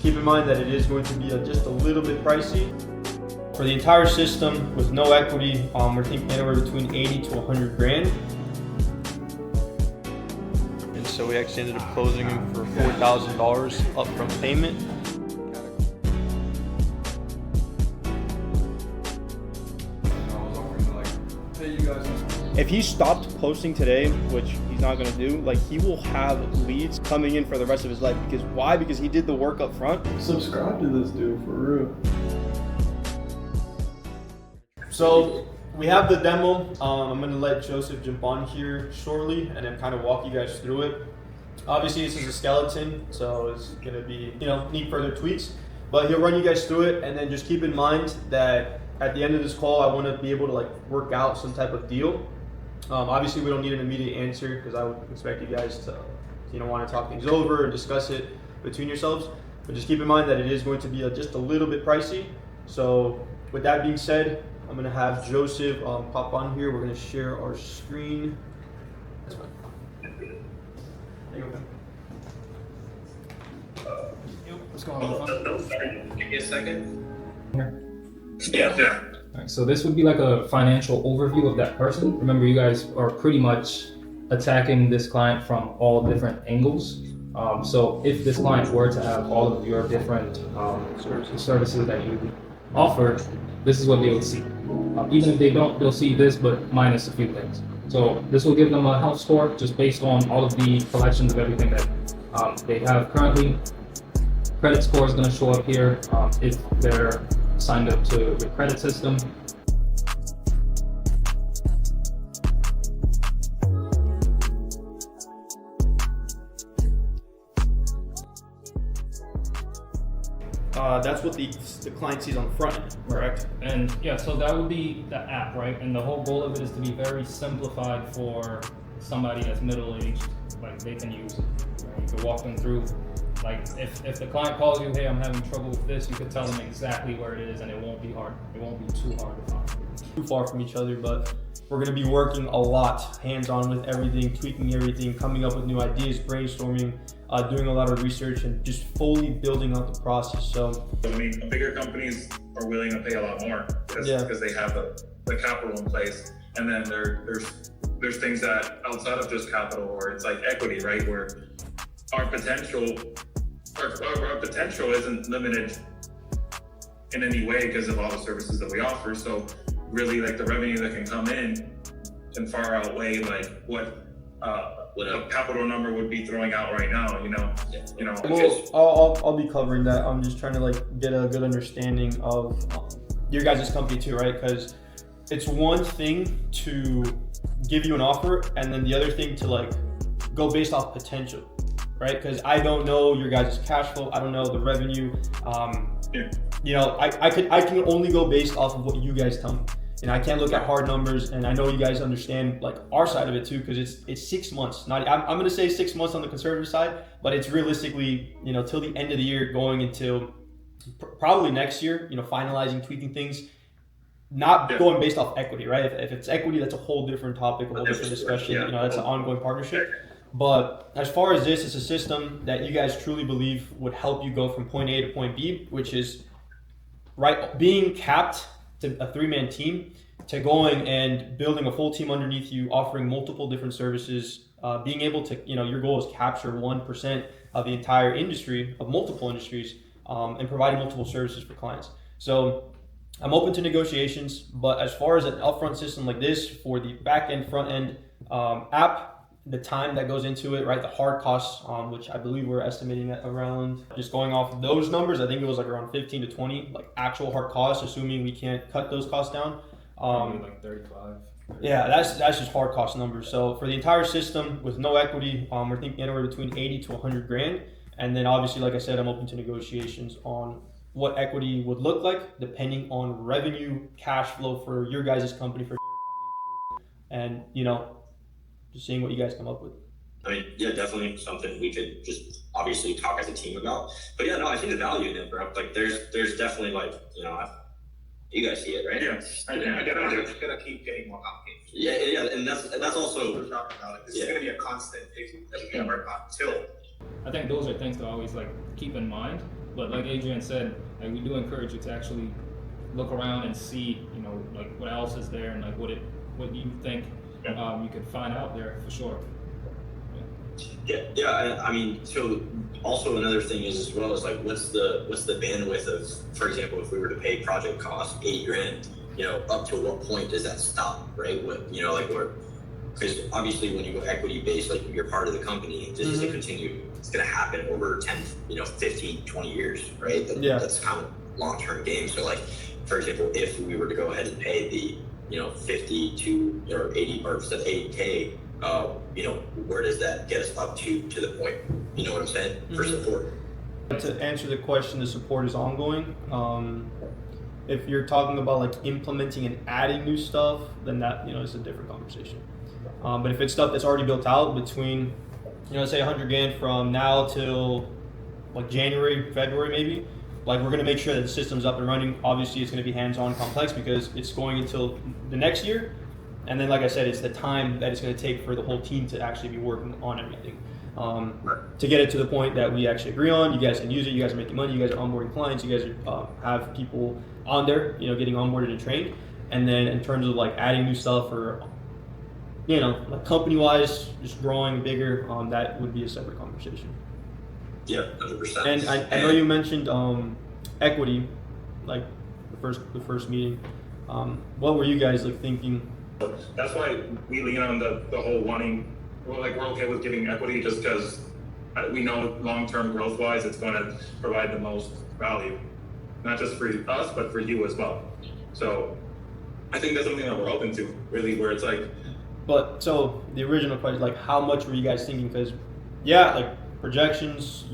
keep in mind that it is going to be just a little bit pricey. For the entire system with no equity, we're thinking anywhere between 80 to 100 grand. And so we actually ended up closing him for $4,000 upfront payment. If he stopped posting today, which he's not gonna do, like he will have leads coming in for the rest of his life. Because why? Because he did the work up front. Subscribe to this dude for real. So we have the demo. I'm gonna let Joseph jump on here shortly and then kind of walk you guys through it. Obviously this is a skeleton, so it's gonna be, need further tweaks, but he'll run you guys through it. And then just keep in mind that at the end of this call, I want to be able to work out some type of deal. Obviously we don't need an immediate answer because I would expect you guys to want to talk things over and discuss it between yourselves, but just keep in mind that it is going to be just a little bit pricey. So with that being said, I'm going to have Joseph pop on here. We're going to share our screen. That's fine. There you go. What's going on? No, sorry. Give me a second. Yeah. All right, so this would be like a financial overview of that person. Remember, you guys are pretty much attacking this client from all different angles. So if this client were to have all of your different services that you offer, this is what they would see. Even if they don't, they'll see this, but minus a few things. So this will give them a health score just based on all of the collections of everything that they have currently. Credit score is going to show up here if they're signed up to your credit system. That's what the client sees on the front end, correct? And yeah, so that would be the app, right? And the whole goal of it is to be very simplified for somebody that's middle-aged, like they can use it. Right? You could walk them through. Like if the client calls you, hey, I'm having trouble with this, you could tell them exactly where it is and it won't be hard. It won't be too hard to find. Too far from each other, but we're going to be working a lot hands-on with everything, tweaking everything, coming up with new ideas, brainstorming, doing a lot of research, and just fully building out the process. So I mean, bigger companies are willing to pay a lot more because they have the capital in place. And then there's things that outside of just capital, or it's like equity, right? Where our potential isn't limited in any way because of all the services that we offer. So really, like the revenue that can come in can far outweigh what a capital number would be throwing out right now. Well, I'll be covering that. I'm just trying to get a good understanding of your guys' company too, right? Because it's one thing to give you an offer, and then the other thing to go based off potential. Right? Because I don't know your guys' cash flow. I don't know the revenue. I can only go based off of what you guys tell me. I can't look at hard numbers, and I know you guys understand our side of it too, because it's 6 months. I'm going to say 6 months on the conservative side, but it's realistically till the end of the year, going until probably next year. Finalizing, tweaking things, not going based off equity, right? If it's equity, that's a whole different topic, a whole different discussion. That's an ongoing partnership. But as far as this, it's a system that you guys truly believe would help you go from point A to point B, which is being capped to a 3-man team, to going and building a full team underneath you, offering multiple different services, being able to, your goal is capture 1% of the entire industry, of multiple industries, and providing multiple services for clients. So I'm open to negotiations, but as far as an upfront system like this for the back end, front end app, the time that goes into it, right? The hard costs, which I believe we're estimating at around, just going off of those numbers, I think it was around 15 to 20, actual hard costs, assuming we can't cut those costs down. Maybe 35. Yeah, that's just hard cost numbers. So for the entire system with no equity, we're thinking anywhere between 80 to 100 grand. And then obviously, like I said, I'm open to negotiations on what equity would look like, depending on revenue, cash flow for your guys' company, for and just seeing what you guys come up with. I mean, yeah, definitely something we could just obviously talk as a team about. But yeah, no, I see the value in it, bro. There's definitely you guys see it, right? Yeah, I gotta keep getting more complicated. Yeah, and that's also we're talking about. This is gonna be a constant thing that we gotta work on till. I think those are things to always keep in mind. But like Adrian said, like we do encourage you to actually look around and see, you know, like what else is there and like what you think you could find out there for sure. Yeah. I mean, so also another thing is as well is like, what's the bandwidth of, for example, if we were to pay project costs $8,000, you know, up to what point does that stop, right? What, you know, like because obviously when you go equity based, like you're part of the company, this is to continue. It's going to happen over 10, 15, 20 years, right? That's kind of long-term game. So like, for example, if we were to go ahead and pay the, 50 to or 80 or 80K, where does that get us up to the point, you know what I'm saying, for support? To answer the question, the support is ongoing. If you're talking about like implementing and adding new stuff, then that, is a different conversation. But if it's stuff that's already built out between, let's say 100 grand from now till like January, February maybe, like we're gonna make sure that the system's up and running. Obviously it's gonna be hands-on complex because it's going until the next year. And then, like I said, it's the time that it's going to take for the whole team to actually be working on everything. To get it to the point that we actually agree on, you guys can use it, you guys are making money, you guys are onboarding clients, you guys are, have people on there, getting onboarded and trained. And then in terms of like adding new stuff or, like company-wise, just growing bigger, that would be a separate conversation. Yeah, 100%. And I know you mentioned equity, like the first meeting. What were you guys like thinking? That's why we lean on the whole wanting, we're okay with giving equity just because we know long-term growth-wise it's going to provide the most value, not just for us, but for you as well. So I think that's something that we're open to, really, where it's like. But so the original question, like how much were you guys thinking? Because like projections,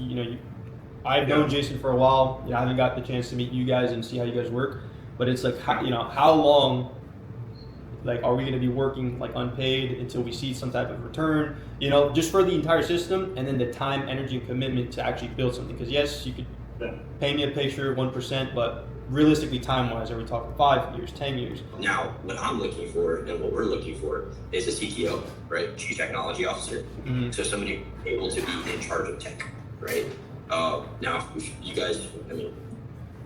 I've known Jason for a while. I haven't got the chance to meet you guys and see how you guys work, but it's like, how long, like, are we going to be working like unpaid until we see some type of return, just for the entire system, and then the time, energy, and commitment to actually build something? Because yes, you could pay me a picture 1%, but realistically, time-wise, are we talking 5 years, 10 years? Now, what I'm looking for and what we're looking for is a CTO, right? Chief Technology Officer. So somebody able to be in charge of tech, right? Now, if you guys,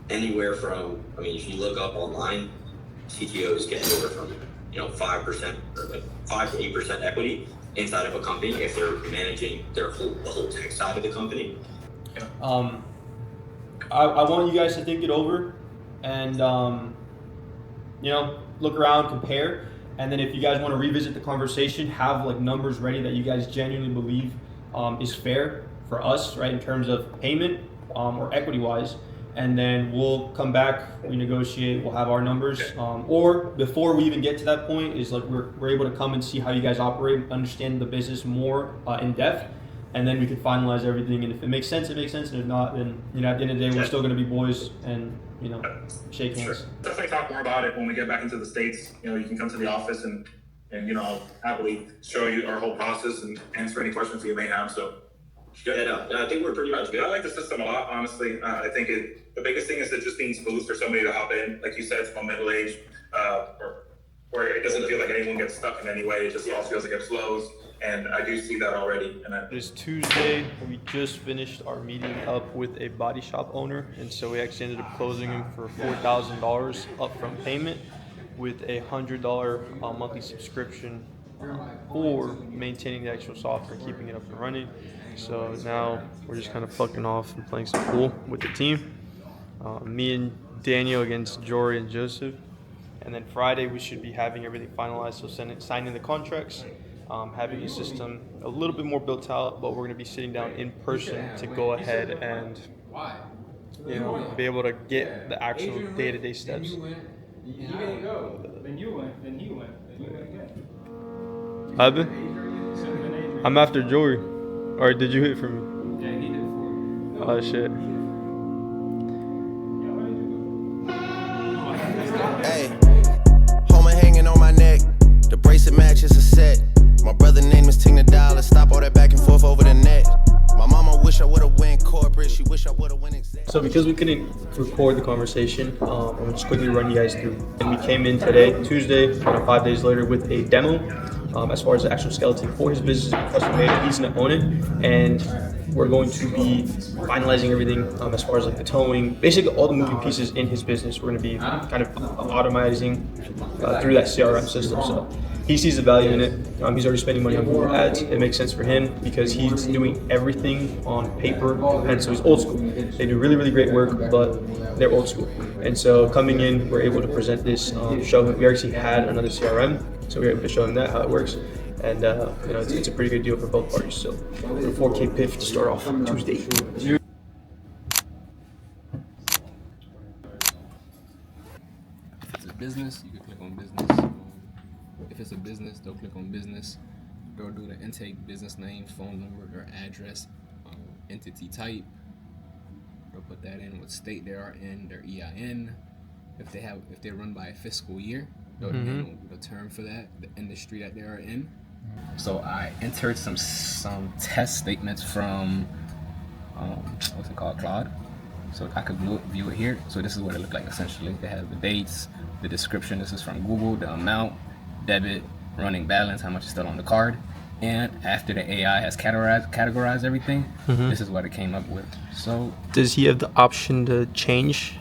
anywhere from, if you look up online, CTOs get anywhere from 5% or like 5 to 8% equity inside of a company if they're managing the whole tech side of the company. I want you guys to think it over and look around, compare, and then if you guys want to revisit the conversation, have like numbers ready that you guys genuinely believe is fair for us, right, in terms of payment or equity wise. And then we'll come back, renegotiate, we'll have our numbers. Or before we even get to that point is like we're able to come and see how you guys operate, understand the business more in depth, and then we can finalize everything. And if it makes sense, it makes sense. And if not, then at the end of the day, we're still gonna be boys and shake hands. Sure. Definitely talk more about it when we get back into the States. You can come to the office and I'll happily show you our whole process and answer any questions that you may have. So. Yeah, I think we're pretty much good. I like the system a lot, honestly. I think the biggest thing is it just being smooth for somebody to hop in. Like you said, from middle age, where it doesn't feel like anyone gets stuck in any way. It just all feels like it flows. And I do see that already. It is Tuesday. We just finished our meeting up with a body shop owner. And so we actually ended up closing him for $4,000 upfront payment with a $100 monthly subscription for maintaining the actual software, keeping it up and running. So now we're just kind of fucking off and playing some pool with the team. Me and Daniel against Jory and Joseph. And then Friday we should be having everything finalized, so signing the contracts, having the system a little bit more built out, but we're going to be sitting down in person to go ahead and be able to get the actual day-to-day steps. He didn't go. Then you went. Then he went. Then you went again. I've been? I'm after Jory. Or did you hit for me? Yeah, he hit for me. Oh shit. Hey, Homer hanging on my neck. The bracelet matches a set. My brother name is Tina Dollar. Stop all that back and forth over the net. My mama wish I would've went corporate. She wish I would've went exec. So because we couldn't record the conversation, I'm just quickly run you guys through. And we came in today, Tuesday, 5 days later, with a demo. As far as the actual skeleton for his business, custom made, he's gonna own it. And we're going to be finalizing everything as far as like the towing, basically all the moving pieces in his business. We're going to be kind of automating through that CRM system. So he sees the value in it. He's already spending money on Google Ads. It makes sense for him because he's doing everything on paper and pen. So he's old school. They do really, really great work, but they're old school. And so coming in, we're able to present this, show him. We actually had another CRM, so we were able to show him that, how it works. And it's a pretty good deal for both parties. So we're 4K PIF to start off on Tuesday. If it's a business, you can click on business. If it's a business, they'll click on business. They'll do the intake, business name, phone number, their address, entity type. They'll put that in, what state they are in, their EIN. If they're run by a fiscal year, they'll know the term for that, the industry that they are in. So I entered some test statements from what's it called, Claude. So I could view it here. So this is what it looked like essentially. They have the dates, the description. This is from Google, the amount, debit, running balance, how much is still on the card. And after the AI has categorized everything, this is what it came up with. So does he have the option to change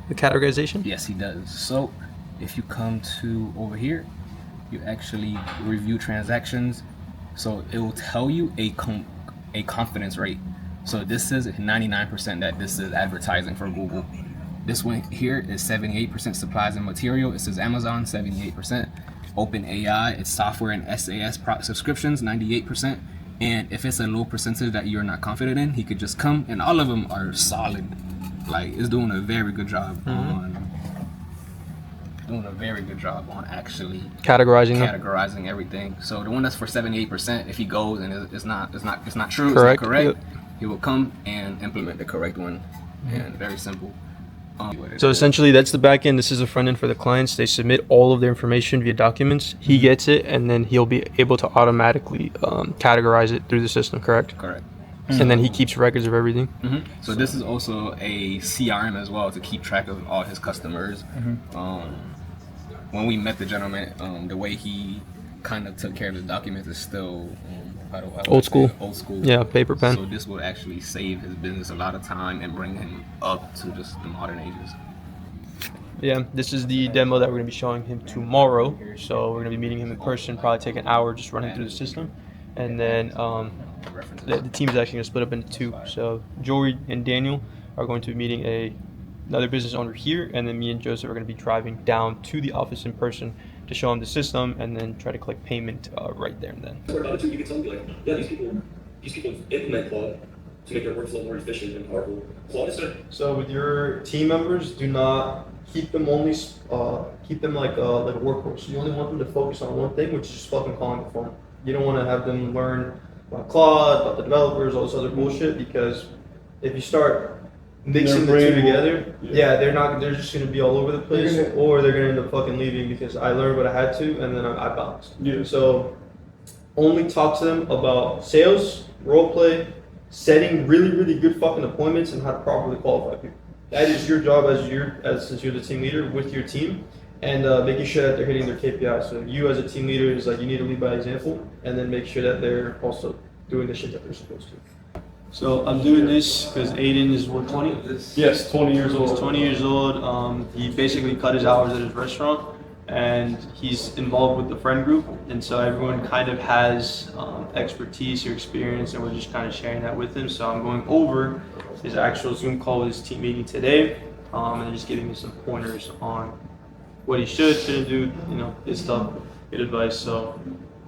the categorization? Yes, he does. So if you come to over here, you actually review transactions. So it will tell you a confidence rate. So this is 99% that this is advertising for Google. This one here is 78% supplies and material. It says Amazon, 78%. OpenAI, it's software and SaaS subscriptions, 98%. And if it's a low percentage that you're not confident in, he could just come, and all of them are solid. Like, it's doing a very good job on actually categorizing everything. So the one that's for 78%, if he goes and it's not true, correct. It's not correct, he will come and implement the correct one. And very simple. So essentially that's the back end. This is the front end for the clients. They submit all of their information via documents. He gets it, and then he'll be able to automatically categorize it through the system, correct? Correct. And then he keeps records of everything. So this is also a CRM as well to keep track of all his customers. When we met the gentleman, the way he kind of took care of his documents is still old school. Old school. Yeah, paper pen. So this will actually save his business a lot of time and bring him up to just the modern ages. Yeah, this is the demo that we're going to be showing him tomorrow. So we're going to be meeting him in person, probably take an hour just running through the system. And then the team is actually going to split up into two. So Jory and Daniel are going to be meeting another business owner here, and then me and Joseph are going to be driving down to the office in person to show him the system and then try to collect payment right there and then. About it too, you can tell me like, yeah, these people implement Claude to make their workflow more efficient and powerful. Claude is there. So with your team members, do not keep them like a workhorse. You only want them to focus on one thing, which is just fucking calling the phone. You don't want to have them learn about Claude, about the developers, all this other bullshit, because if you start mixing the two together, they're just gonna be all over the place, or they're gonna end up fucking leaving because I learned what I had to and then I bounced. Yeah. So only talk to them about sales, role play, setting really, really good fucking appointments, and how to properly qualify people. That is your job since you're the team leader with your team, and making sure that they're hitting their KPIs. So you as a team leader is like, you need to lead by example, and then make sure that they're also doing the shit that they're supposed to. So I'm doing this because Aiden is 20? Yes, 20 years old. He's 20 years old. He basically cut his hours at his restaurant, and he's involved with the friend group. And so everyone kind of has expertise or experience, and we're just kind of sharing that with him. So I'm going over his actual Zoom call with his team meeting today, and just giving him some pointers on what he shouldn't do, his stuff, good advice. So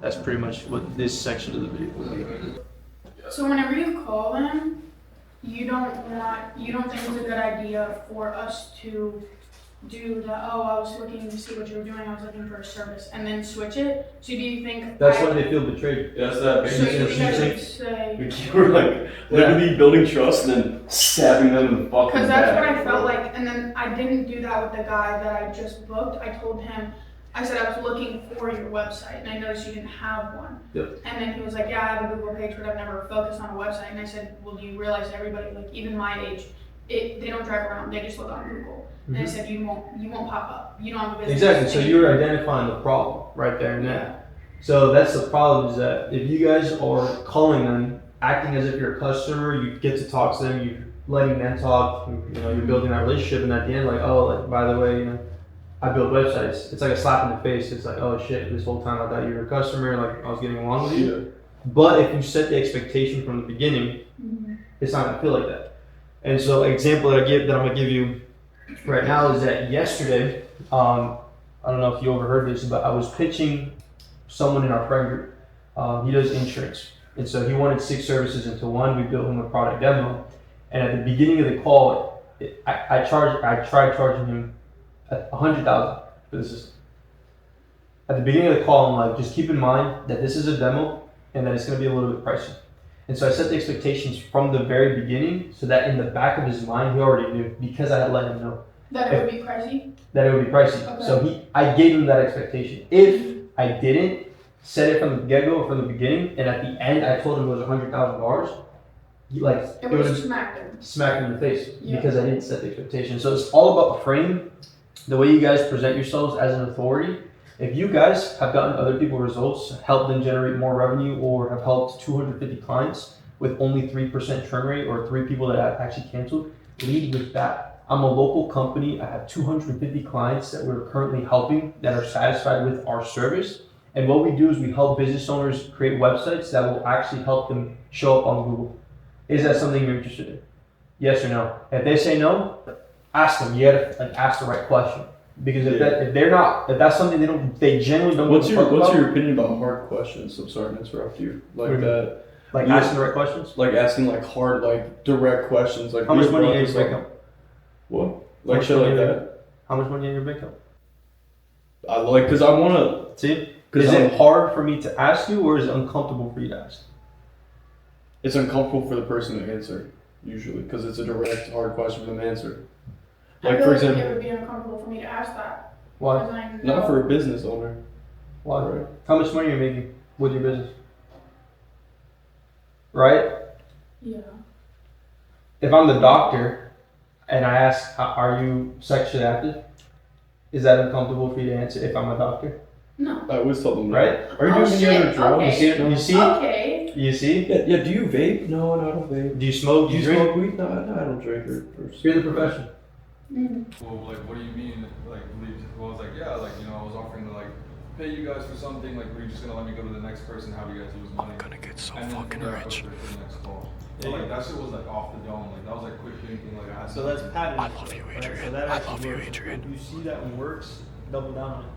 that's pretty much what this section of the video will be. So whenever you call them, you don't think it's a good idea for us to do I was looking to see what you were doing, I was looking for a service, and then switch it? So do you think that's when they feel betrayed? That's that. So you guys would say, We're like literally building trust and then stabbing them in the fucking because that's back. what I felt like, and then I didn't do that with the guy that I just booked. I told him, I said I was looking for your website, and I noticed you didn't have one. Yep. And then he was like, yeah, I have a Google page, but I've never focused on a website. And I said, well, do you realize everybody, like even my age, they don't drive around, they just look on Google. And I said, you won't pop up. You don't have a business. Exactly. So you're identifying the problem right there and then. So that's the problem, is that if you guys are calling them acting as if you're a customer. You get to talk to them. You're letting them talk. You know, you're building that relationship, and at the end, like, oh, like by the way, you know, I build websites. It's like a slap in the face. It's like, oh shit, this whole time I thought you were a customer. Like I was getting along with you. But if you set the expectation from the beginning, it's not gonna feel like that. And so, an example that I'm gonna give you right now is that yesterday, I don't know if you overheard this, but I was pitching someone in our friend group. He does insurance, and so he wanted 6 services into one. We built him a product demo, and at the beginning of the call, I tried charging him $100,000 for the system. At the beginning of the call, I'm like, just keep in mind that this is a demo and that it's going to be a little bit pricey. And so I set the expectations from the very beginning so that in the back of his mind, he already knew because I had let him know. That it would be pricey? That it would be pricey. Okay. So I gave him that expectation. If I didn't set it from the get-go, from the beginning, and at the end I told him it was $100,000, It would have smacked him. Smacked him in the face because I didn't set the expectation. So it's all about the frame, the way you guys present yourselves as an authority. If you guys have gotten other people results, helped them generate more revenue, or have helped 250 clients with only 3% churn rate or 3 people that have actually canceled, lead with that. I'm a local company. I have 250 clients that we're currently helping that are satisfied with our service. And what we do is we help business owners create websites that will actually help them show up on Google. Is that something you're interested in? Yes or no? If they say no, ask them. You gotta ask the right question. Because if that's something they genuinely don't. What's your opinion about hard questions? I'm sorry to interrupt you. Like that. Like asking the right questions? Like asking like hard, like direct questions. Like how much money in your bank account? What? Like shit like that. How much money in your bank account? I like because I want to see. Is it hard for me to ask you, or is it uncomfortable for you to ask? It's uncomfortable for the person to answer usually because it's a direct, hard question for them to answer. Like for example, it would be uncomfortable for me to ask that. Why? Not for a business owner. Why? Right. How much money are you making with your business? Right? Yeah. If I'm the doctor and I ask, are you sexually active? Is that uncomfortable for you to answer if I'm a doctor? No. I always tell them right? Are you doing any other drugs? Okay. You see? Okay. You see? Yeah, do you vape? No, I don't vape. Do you smoke? Do you drink? smoke weed? No, I don't drink. You're the professional. Well, like, what do you mean? Like, well, I was like, yeah, like, you know, I was offering to, like, pay you guys for something. Like, were you just gonna let me go to the next person? How do you guys lose money? I'm gonna get so fucking rich. For the next call. So, like, that shit was, like, off the dome. Like, that was, like, quick thinking. Like, I had so that's pattern. I love you, Adrian. Right? So that I love you, works. Adrian. If you see that one works, double down on it.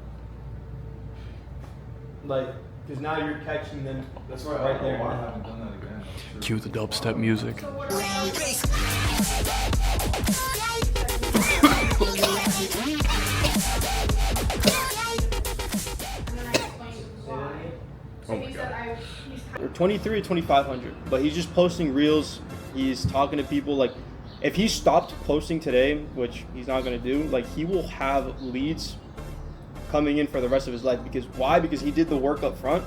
Like, because now you're catching them. That's right there. I haven't done that again. Cue the dubstep music. Oh my God. 23 or 2,500, but he's just posting reels. He's talking to people. Like, if he stopped posting today, which he's not gonna do, like he will have leads coming in for the rest of his life. Because why? Because he did the work up front.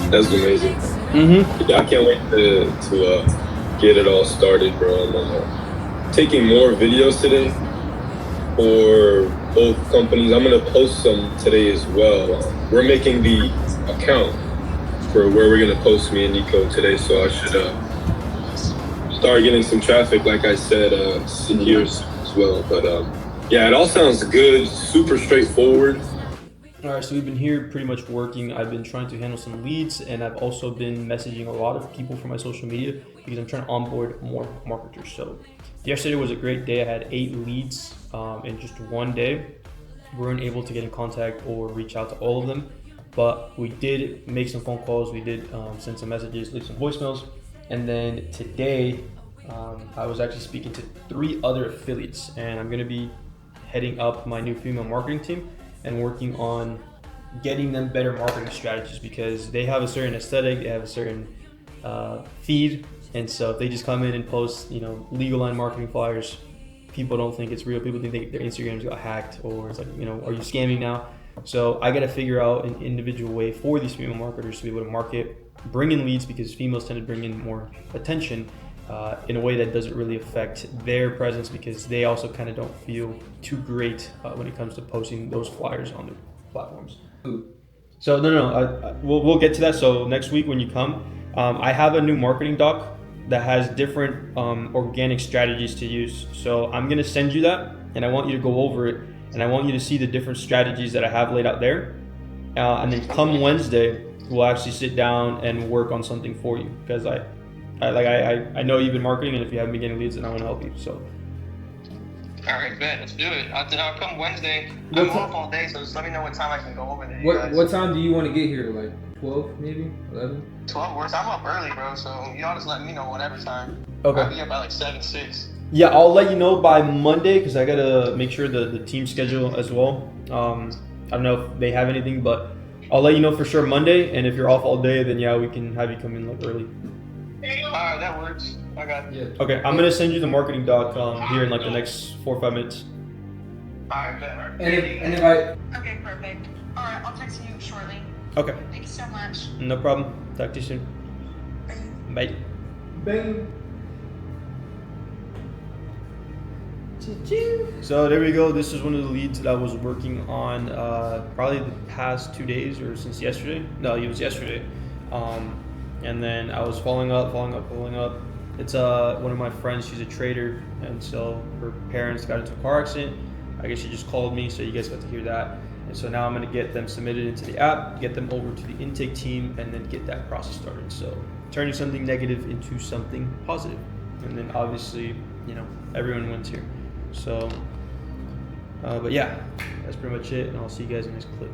That's amazing. I can't wait to get it all started, bro. I'm taking more videos today for both companies. I'm gonna post some today as well. We're making the account for where we're gonna post me and Nico today, so I should start getting some traffic, like I said, here as well. But yeah, it all sounds good, super straightforward. All right, so we've been here pretty much working. I've been trying to handle some leads, and I've also been messaging a lot of people from my social media because I'm trying to onboard more marketers. So yesterday was a great day. I had 8 leads in just one day. We weren't able to get in contact or reach out to all of them, but we did make some phone calls. We did send some messages, leave some voicemails. And then today, I was actually speaking to 3 other affiliates, and I'm gonna be heading up my new female marketing team and working on getting them better marketing strategies because they have a certain aesthetic, they have a certain feed, and so if they just come in and post, you know, legal line marketing flyers, people don't think it's real. People think their Instagrams got hacked, or it's like, you know, are you scamming now? So I got to figure out an individual way for these female marketers to be able to market, bring in leads because females tend to bring in more attention, in a way that doesn't really affect their presence, because they also kind of don't feel too great when it comes to posting those flyers on their platforms. So we'll get to that. So next week when you come, I have a new marketing doc that has different organic strategies to use. So I'm gonna send you that, and I want you to go over it, and I want you to see the different strategies that I have laid out there. And then come Wednesday, we'll actually sit down and work on something for you, because I know you've been marketing, and if you haven't been getting leads, then I want to help you. So. All right, bet. Let's do it. I'll come Wednesday. I'm off all day, so just let me know what time I can go over there. What time do you want to get here? Like 12, maybe 11? 12 works. I'm up early, bro. So y'all just let me know whatever time. Okay. I'll be up by like 7, 6. Yeah, I'll let you know by Monday, because I gotta make sure the team schedule as well. I don't know if they have anything, but I'll let you know for sure Monday. And if you're off all day, then yeah, we can have you come in like early. Alright, that works. I got it. Okay, I'm gonna send you the marketing doc here in like the next 4 or 5 minutes. Alright, bet. And if I... Okay, perfect. Alright, I'll text you shortly. Okay. Thank you so much. No problem. Talk to you soon. Bye. Bang. So there we go. This is one of the leads that I was working on probably the past 2 days, or since yesterday. No, it was yesterday. And then I was following up. It's one of my friends. She's a trader, and so her parents got into a car accident. I guess she just called me, so you guys got to hear that. And so now I'm gonna get them submitted into the app, get them over to the intake team, and then get that process started. So turning something negative into something positive. And then obviously, everyone wins here. So, but yeah, that's pretty much it, and I'll see you guys in the next clip.